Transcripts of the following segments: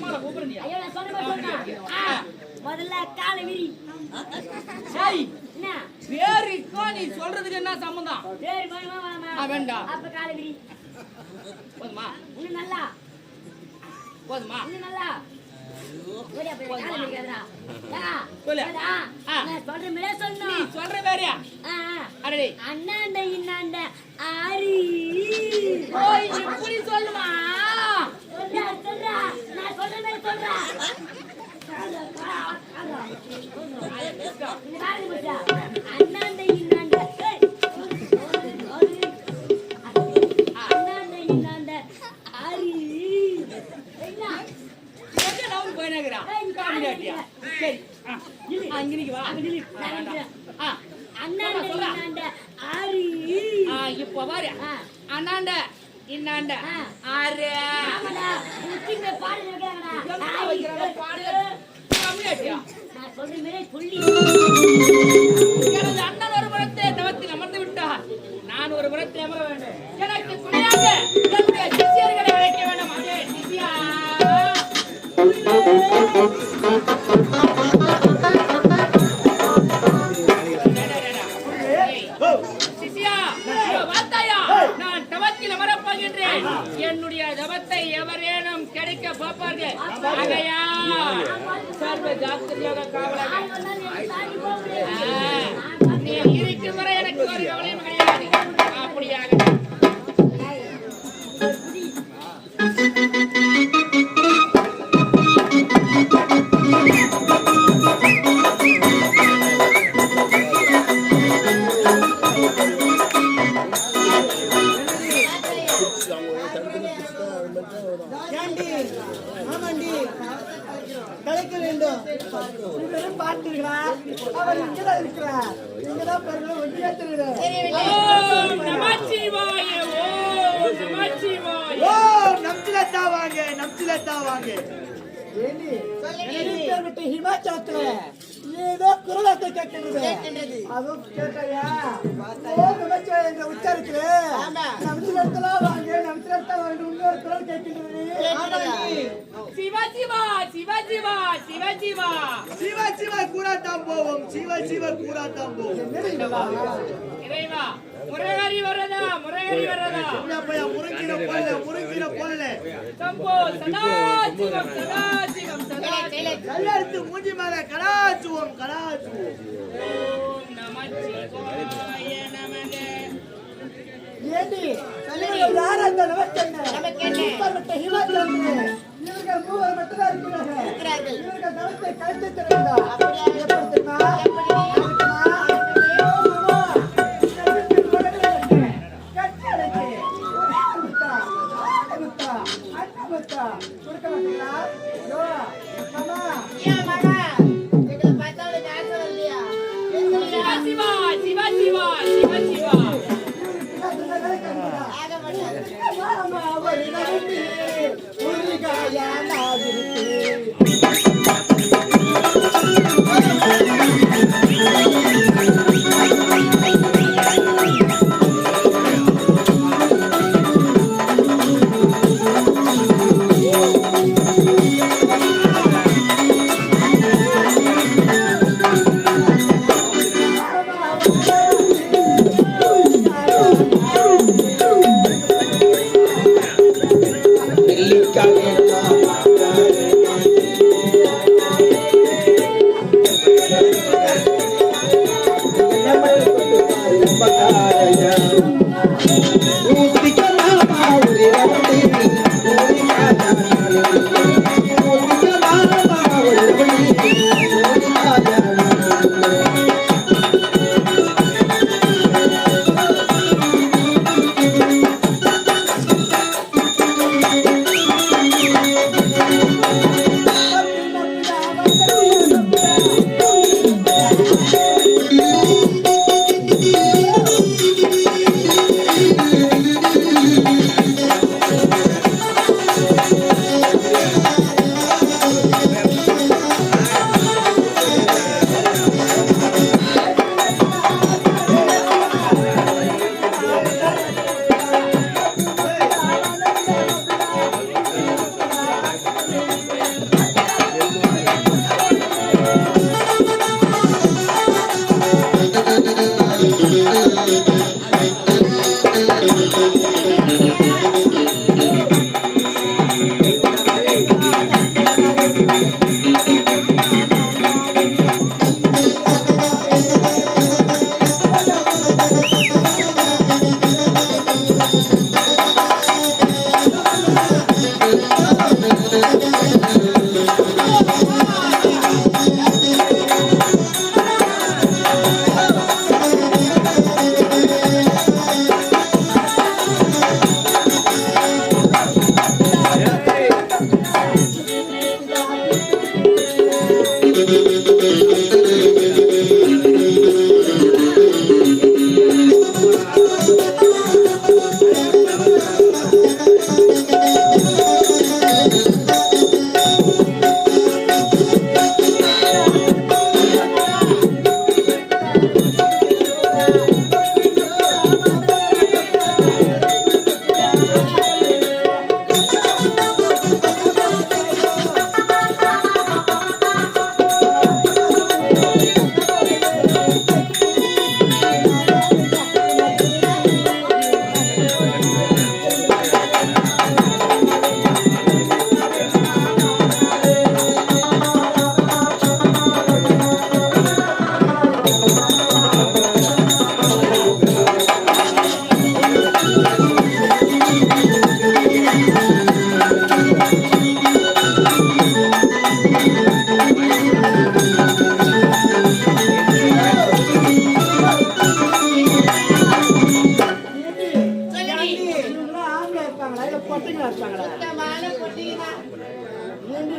அம்மாவை கூப்பிடுறியா? ஐயோ நான் சொன்ன மாதிரி சொன்னா. முதல்ல காலை விரி. சரி. என்ன? பேருக்கு நீ சொல்றதுக்கு என்ன சம்பந்தம்? சரி வா. வேண்டாம். அப்ப காலை விரி. போதுமா? இன்னும் நல்லா. போதுமா? இன்னும் நல்லா. ஓடி அப்ப காலை விரிக்காதடா. சொல்லு. நான் சொல்ற மாதிரி சொன்னா. நீ சொல்ற வேறயா? அடடே. அண்ணாண்ட இன்னாண்ட ஆரி. ஓய் இப்படி சொல்லுமா? சொல்றா. நான் சொல்ற மாதிரி சொல்றா. அண்ணாண்ட இன்னாண்ட ஆரி. சரி அங்கினிக்கு வா. அண்ணாண்ட ஆரி. இப்ப பாரு அண்ணாண்ட இன்னாண்ட ஆறு எனது அண்ணன் ஒரு புறத்தை தவத்தில் அமர்ந்து விட்டார். நான் ஒரு புறத்தில் அமர வேண்டும். எனக்கு துணையாக என்னுடைய சிஷியர்களை அழைக்க வேண்டும். அதே சிஷியா சிஷியா வார்த்தையா நான் தவத்தில் அமரப் போகின்றேன். என்னுடைய தவத்தை எவரேனும் கிடைக்க பார்ப்பார்கள். ஆகையா சர்வ ஜாக்கிரதையாக காவலாக நீ இருக்கும் வரை எனக்கு ஒரு கவலையும் கிடையாது. அப்படியாக பார்த்தீர்களா? அவர் இங்கதான் இருக்கிறார். இங்கதான் பெருமை ஒன்றியத்திருக்கிறார். ஓம் நமச்சிவாய. ஓம் நமச்சிவாய. ஓம் நம்சிலத்தா வாங்க, நம்சிலத்தா வாங்க. ஏண்டி விட்டு ஹிமாச்சலத்துல ஏதோ குரலத்தை கேட்கிறது. அதுவும் கேட்டையா? ஓம் நமச்சிவாய என்ற உச்சரித்து நம்சிலத்தா வாங்க, நம்சிலத்தா வாங்க இன்னொரு குரல் கேட்கிறது. சிவசிவா சிவசிவா சிவசிவா சிவசிவா கூறாத்தான் போவோம். சிவசிவா கூறாத்தான் போவோம். இறைவா முரகரி வரதா, முரகரி வரதா. முருங்கிற போல சம்போ சதா சிவம் சதா சிவம் சதா கல்லெடுத்து மூஞ்சி மேல கடாச்சுவோம், கடாச்சுவோம். ஓம் நமச்சிவாய நமக. ஏண்டி யார் அந்த நமக்கென்ன இவர்கள் மூவர் மட்டும்தான் இருக்கிறார்கள். இவர்கள் தவத்தை கழித்து தருகிறார். எப்படி தெரியுமா? சிவா சிவா சிவா சிவா சிவா Oh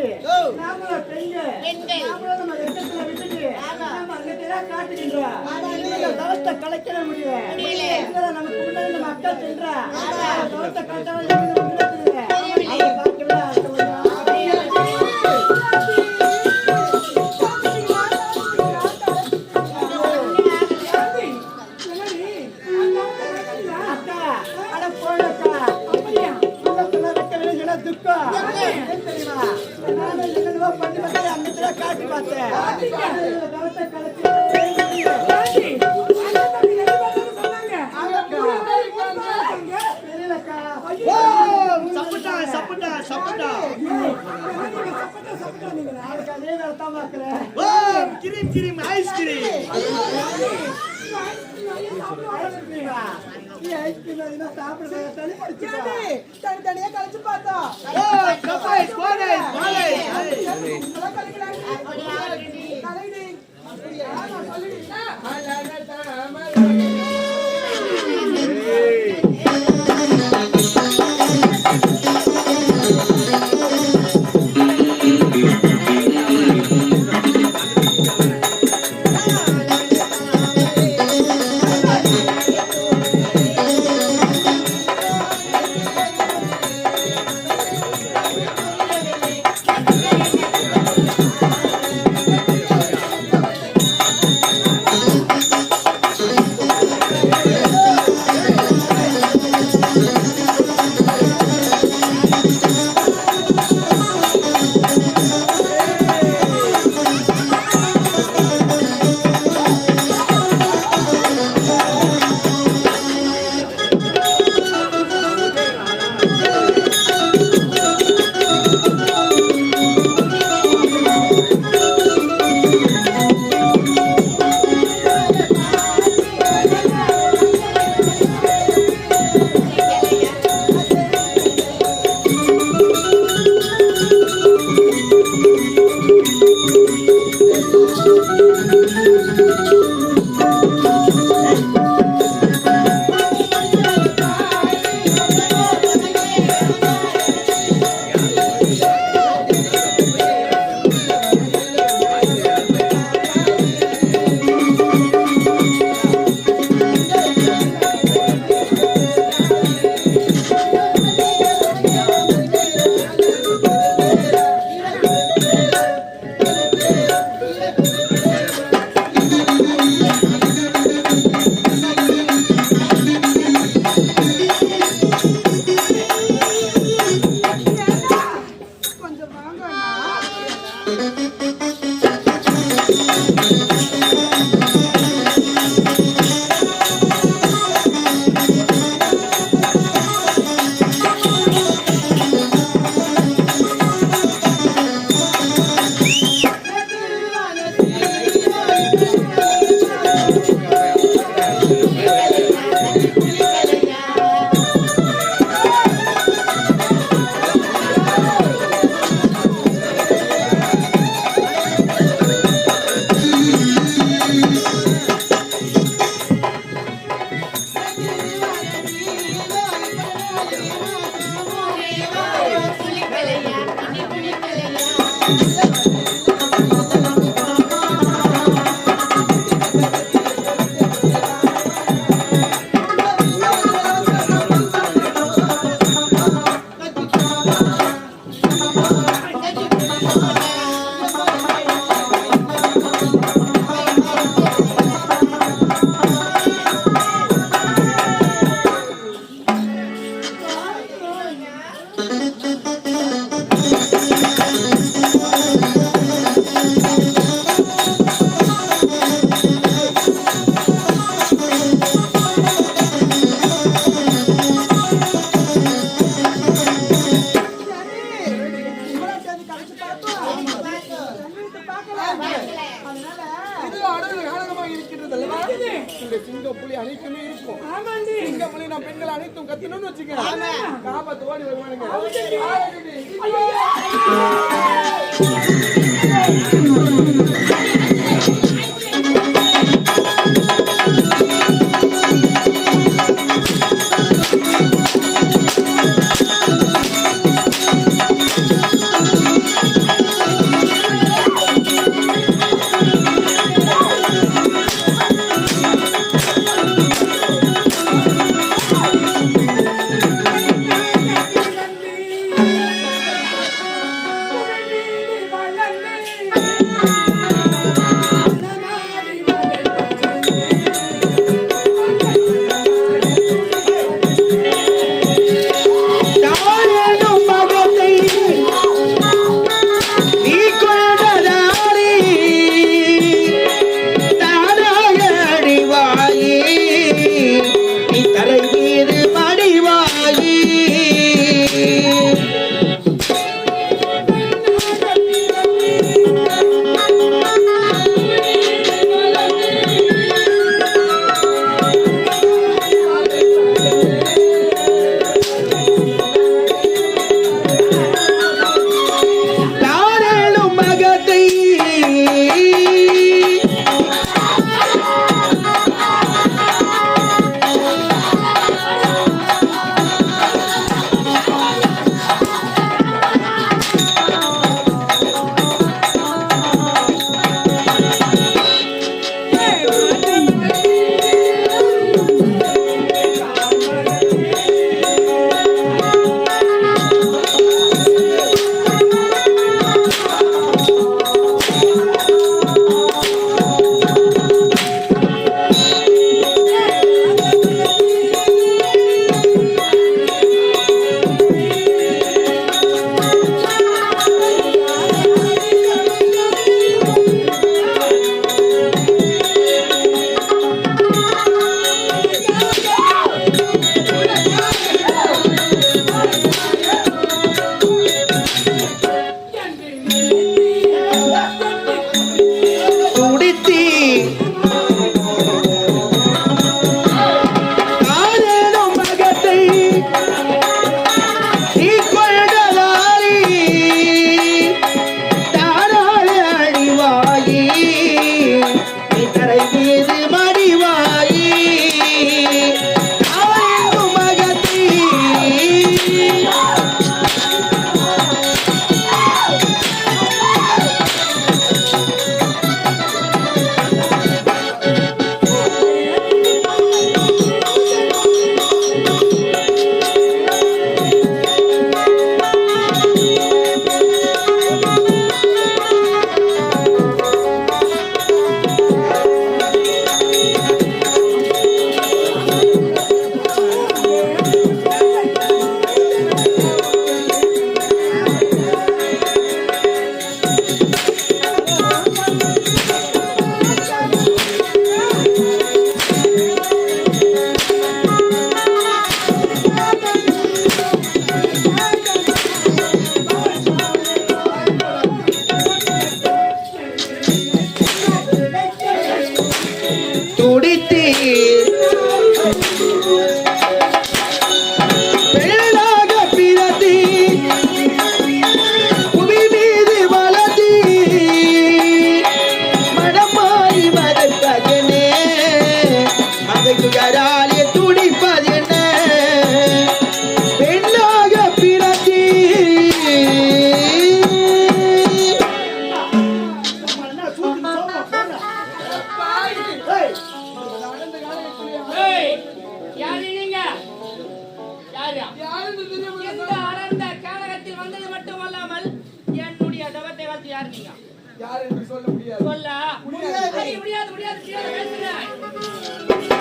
நாமளும் பெண்கள் நாமளும் நம்ம ரத்தத்துல விட்டுட்டு நம்ம அங்கத்தையெல்லாம் காட்டுகின்றோம். இந்த தவத்தை கலைக்கிற முடியல. நமக்கு முன்னாடி நம்ம அக்கா சென்றா தவத்தை காட்டாமல் காட்டி பார்த்தேன். தனித்தனியா கழிச்சு பார்த்தோம். புலி அனைத்துமே இருக்கும். சிங்க புலி நம்ம பெண்கள் அனைத்தும் கத்தினோம்னு வச்சுக்க காப்பாத்து ஓடி வருவானுங்க. யார் என்று சொல்ல முடியாது. சொல்ல முடியாது முடியாது முடியாது பேசுகிறேன்.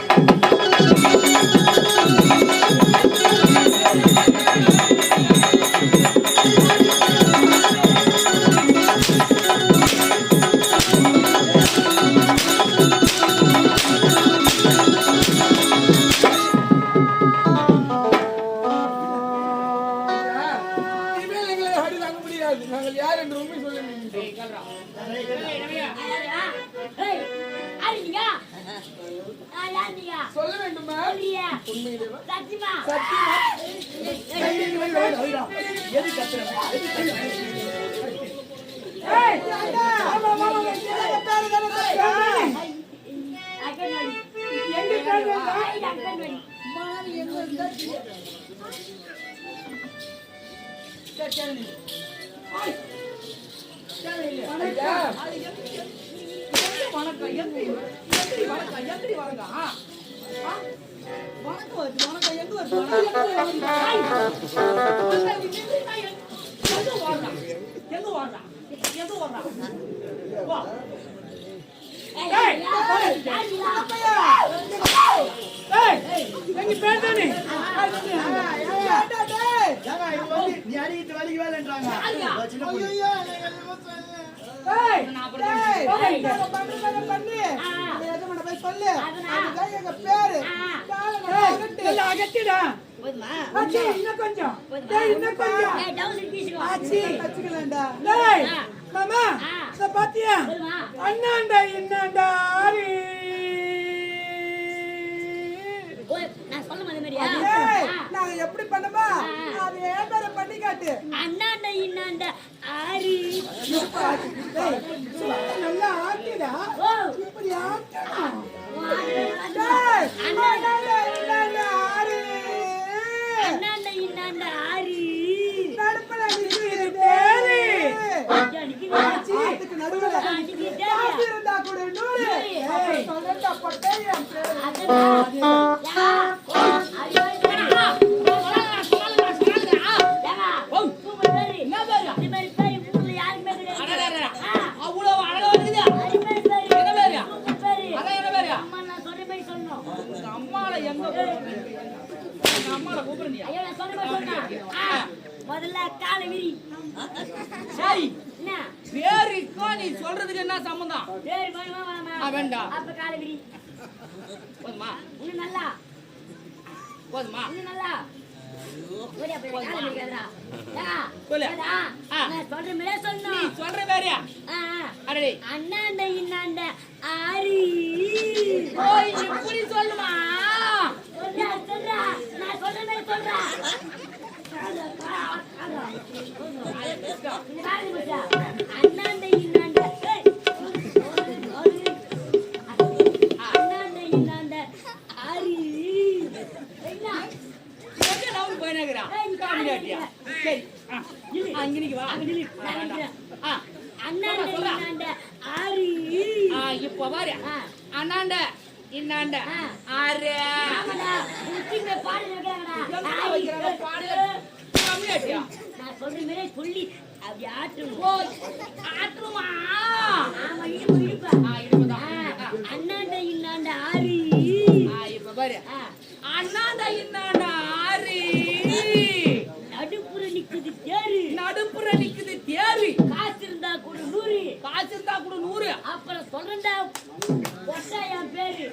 இனிமேல் எங்களை அடி தாங்க முடியாது. நாங்கள் யார் என்று உண்மை சொல்ல வேண்டும். ஏய் கல்றா ஏய் நவியா ஏய் அடிங்க யாருங்க சொல்ல வேண்டுமா? சொல்லியா உண்மையிலேவா? சத்தியமா சத்தியமா? எது கத்துற? ஏய், ஆமா, ஆமா, ஆமா, எங்க பேரு தானே சொல்றேன். அக்கனடி எங்க பேரு தானே? அக்கனடி ஐயா, வணக்கம் எங்க வணக்கம் எப்படி வணக்கம் வணக்கம் வருது வணக்கம் எங்க வருது எங்க வாடுறான் எங்க வாடுறான் வா எங்க பேர் தானே நீ அடிக்கிட்டு வலிக்கு வேலைன்றாங்க அகத்திடா போதுமா இன்னும் கொஞ்சம் இன்னும் கொஞ்சம் ஏய் டவுன் பீஸ்கோ டேய் மாமா இத பாத்தியா போதுமா அண்ணாண்டா இன்னாண்டா ஆரி ஓய் நான் சொல்ல மாதிரியா நாங்க எப்படி பண்ணமா அதே பேரை பண்ணி காட்டு. அண்ணாண்ட இன்னாண்ட ஆரி நல்லா ஆட்டிடா ஓ இப்படி ஆட்டணும் அண்ணாண்ட இன்னாண்ட ஆரி நடுப்புல இது பேரு ஆத்துக்கு நடுவுல காசு இருந்தா கூட நூறு. அப்புறம் சொல்றேன்டா, பொட்டே என் பேரு. அவ்வளவு அழகா இருக்குதா அதான் என்ன பேரு அம்மால எங்க அம்மால கூப்பிடுறியா முதல்ல காலை விரி சரி என்ன பேருக்கும் நீ சொல்றதுக்கு என்ன சம்பந்தம் சரி வேணாம் வேண்டாம் அப்ப காலை விரி போதுமா இன்னும் நல்லா போதுமா இன்னும் நல்லா ஓடியா போய் காலை விரிக்காதடா சொல்லு. நான் சொல்ற மாதிரியே நீ சொல்லணும் சொல்ற பேரியா அடடே அண்ணாண்ட இன்னாண்ட ஆரி ஓய் இப்படி சொல்லுமா சொல்றா நான் சொல்ற மாதிரி சொல்றா அண்ணாண்ட இன்னாண்ட அண்ணாண்ட இன்னாண்ட ஆரி என்ன எங்க நான் போயினேங்கறா காமியாட்டியா சரி அங்கனிக்கு வா அண்ணாண்ட இன்னாண்ட ஆரி இப்ப பாரு அண்ணாண்ட இன்னாண்ட ஆறு ஆமாடா உச்சிங்க பாடி வைக்கிறாங்க பாடு காமியாட்டியா நான் சொல்ற மாதிரி சொல்லி அப்படி ஆட்டணும் ஓய் ஆற்றுமா ஆமா இடுப்பு இடுப்பா இடுப்புதான் அண்ணாண்ட இன்னாண்ட ஆரி இப்ப பாரு அண்ணாண்ட இன்னாண்ட ஆறு நடுப்புற நிக்குது தேரு நடுப்புற நிக்குது தேரு காசு இருந்தா கூட 100 காசு இருந்தா கூட 100 அப்புறம் சொல்றேன்டா பொட்டா என் பேரு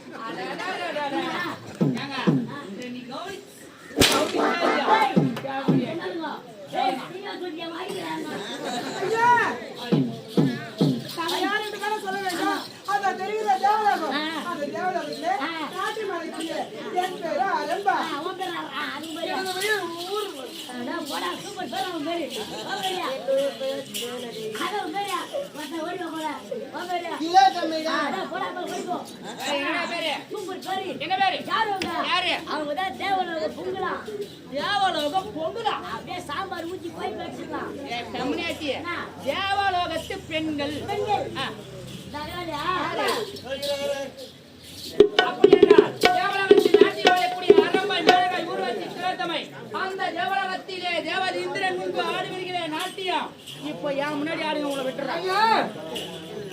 ஏங்க நீ கௌரி ஏய், என்னதுங்க? ஏய், நீங்க சொல்லியா வாங்கிக்கிறாங்க ஐயா, நாங்க யார் என்று தானே சொல்ல வேண்டும். அந்த தெரிகிற தேவலோகம். அந்த தேவலோகத்திலே நாட்டு மலைக்கு என் பேரு அரம்பா. அவன் பேரு அது பேரு எனது வீடு ஊர். அதான் போடா சூப்பர் பேர் அவன் பேரு அவன் பேரியா அவன் பேரியா மத்த ஓடி போடா அவன் பேரியா இல்ல தம்பிடா. அதான் போடா போய்க்கோ என்ன பேரு சூப்பர் பேரு என்ன பேரு யாரு அவங்க யாரு அவங்க தான் தேவலோக பொங்கலா தேவலோகம் பொங்குதா அப்படியே சாம்பார் ஊத்தி போய் வச்சிடலாம் கம்யூனிட்டி தேவலோகத்து பெண்கள் பெண்கள் ஆ. தகராலியா அப்படி என்றால் தேவலோகத்தின் நாட்டில் வாழக்கூடிய அரம்பை மேலகாய் ஊர்வசி திரத்தமை அந்த தேவலகத்திலே தேவதி இந்திரன் முன்பு ஆடி வருகிற நாட்டியம் இப்போ என் முன்னாடி ஆடுங்க உங்களை விட்டுறாங்க. ஐயா,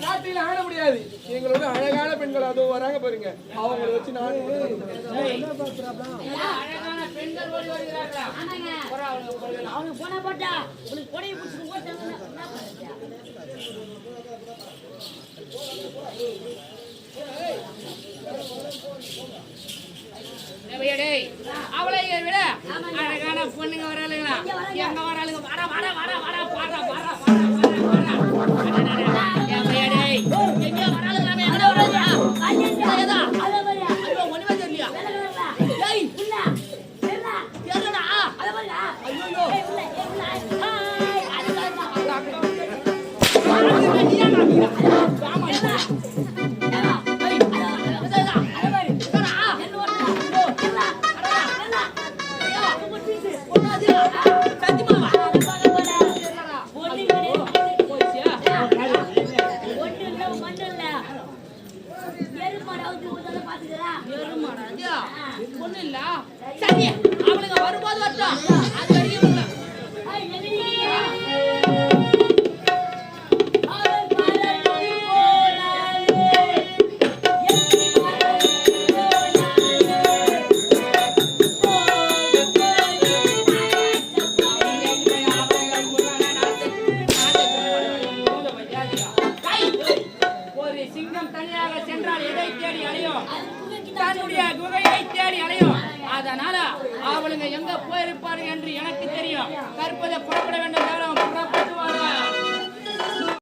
நாட்டில ஆட முடியாது. எங்களோட அழகான பெண்கள் அதோ வராங்க பாருங்க, அவங்களை வச்சு நானே அழகான பெண்கள் ஓடி வருகிறார்களா? ஆமாங்க. அவனுக்கு போன போட்டா உனக்கு கொடையை பிடிச்சி ஓட்டாங்க. அவளை விட அழகான பொண்ணுங்க வராளுங்களா? எங்க வராளுங்க? வாடா வாடா வாடா வாடா வாடா வாடா வாடா எங்க வராளுங்களாமே? எங்க வராளுங்க? ஒண்ணுமே தெரியலையா? தெரியலடா. ஒண்ணு இல்ல. சரி, அவளுங்க வரும்போது வரட்டும். அது வரைக்கும் ஒரு சிங்கம் தனியாக சென்றால் எதை தேடி அலையும்? தன்னுடைய குகையை தேடி அலையும். அதனால அவளுங்க எங்க போயிருப்பாரு என்று எனக்கு தெரியும். கற்பதை புறப்பட வேண்டும். புறப்பட்டு வாங்க.